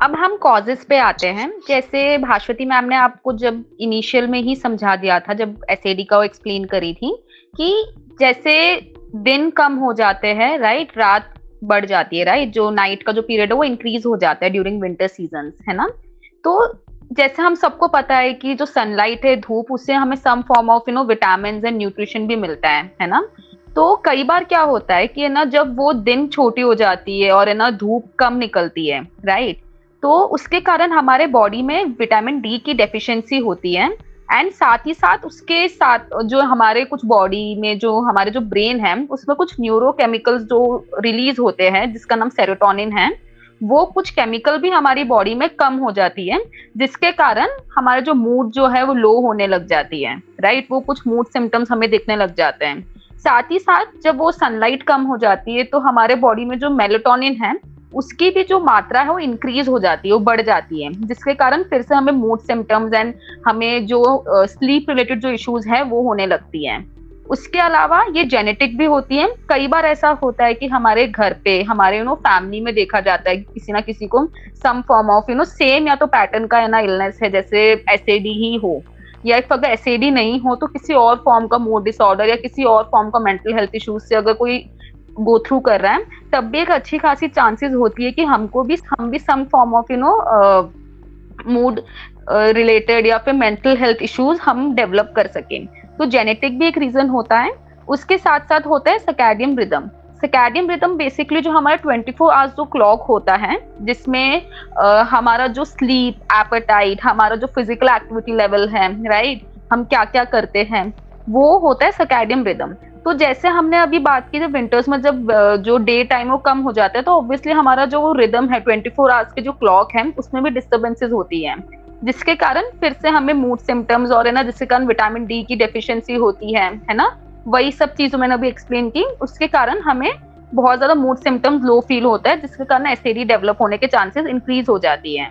अब हम कॉजेस पे आते हैं। जैसे भास्वती मैम ने आपको जब इनिशियल में ही समझा दिया था, जब एसएडी का वो एक्सप्लेन करी थी कि जैसे दिन कम हो जाते हैं, राइट, रात बढ़ जाती है, राइट, जो नाइट का जो पीरियड है वो इंक्रीज हो जाता है ड्यूरिंग विंटर सीजन, है ना। तो जैसे हम सबको पता है कि जो सनलाइट है, धूप, उससे हमें some form of vitamin and nutrition भी मिलता है ना। तो कई बार क्या होता है कि ना जब वो दिन छोटी हो जाती है और है ना धूप कम निकलती है, राइट, तो उसके कारण हमारे बॉडी में विटामिन डी की डेफिशिएंसी होती है। एंड साथ ही साथ उसके साथ जो हमारे कुछ बॉडी में जो हमारे जो ब्रेन है उसमें कुछ न्यूरोकेमिकल्स जो रिलीज होते हैं, जिसका नाम सेरोटोनिन है, वो कुछ केमिकल भी हमारी बॉडी में कम हो जाती है, जिसके कारण हमारा जो मूड जो है वो लो होने लग जाती है, राइट, वो कुछ मूड सिम्टम्स हमें दिखने लग जाते हैं। साथ ही साथ जब वो सनलाइट कम हो जाती है तो हमारे बॉडी में जो मेलेटोनिन है उसकी भी जो मात्रा है वो इंक्रीज हो जाती है, वो बढ़ जाती है, जिसके कारण फिर से हमें मूड सिम्टम्स एंड हमें जो स्लीप रिलेटेड जो इश्यूज है वो होने लगती हैं। उसके अलावा ये जेनेटिक भी होती है। कई बार ऐसा होता है कि हमारे घर पे, हमारे फैमिली में देखा जाता है कि किसी ना किसी को सम फॉर्म ऑफ सेम या तो पैटर्न का है ना इलनेस है, जैसे एसएडी ही हो, या if अगर एसएडी नहीं हो तो किसी और फॉर्म का मूड डिसऑर्डर या किसी और फॉर्म का मेंटल हेल्थ इश्यूज से अगर कोई गो थ्रू कर रहा है, तब भी एक अच्छी खासी चांसेस होती है कि हम भी some form of mood related या फिर मेंटल हेल्थ इश्यूज हम डेवलप कर सकें। तो जेनेटिक भी एक रीजन होता है। उसके साथ साथ होता है circadian rhythm. Circadian rhythm basically जो हमारा 24 आवर्स जो क्लॉक होता है, जिसमें हमारा जो स्लीप, एपेटाइट, हमारा जो फिजिकल एक्टिविटी लेवल है, राइट, हम क्या क्या करते हैं, वो होता है सर्कैडियन रिदम। तो जैसे हमने अभी बात की, जब विंटर्स में जब जो डे टाइम वो कम हो जाता है तो ऑब्वियसली हमारा जो रिदम है 24 आवर्स के जो क्लॉक है उसमें भी डिस्टर्बेंसेस होती है, जिसके कारण फिर से हमें मूड सिम्टम्स और है ना, जिसके कारण विटामिन डी की डेफिशिएंसी होती है ना। वही सब चीजें मैंने अभी एक्सप्लेन की, उसके कारण हमें बहुत ज्यादा मूड सिम्टम्स लो फील होता है, जिसके कारण एसिडी डेवलप होने के चांसेस इंक्रीज हो जाती है।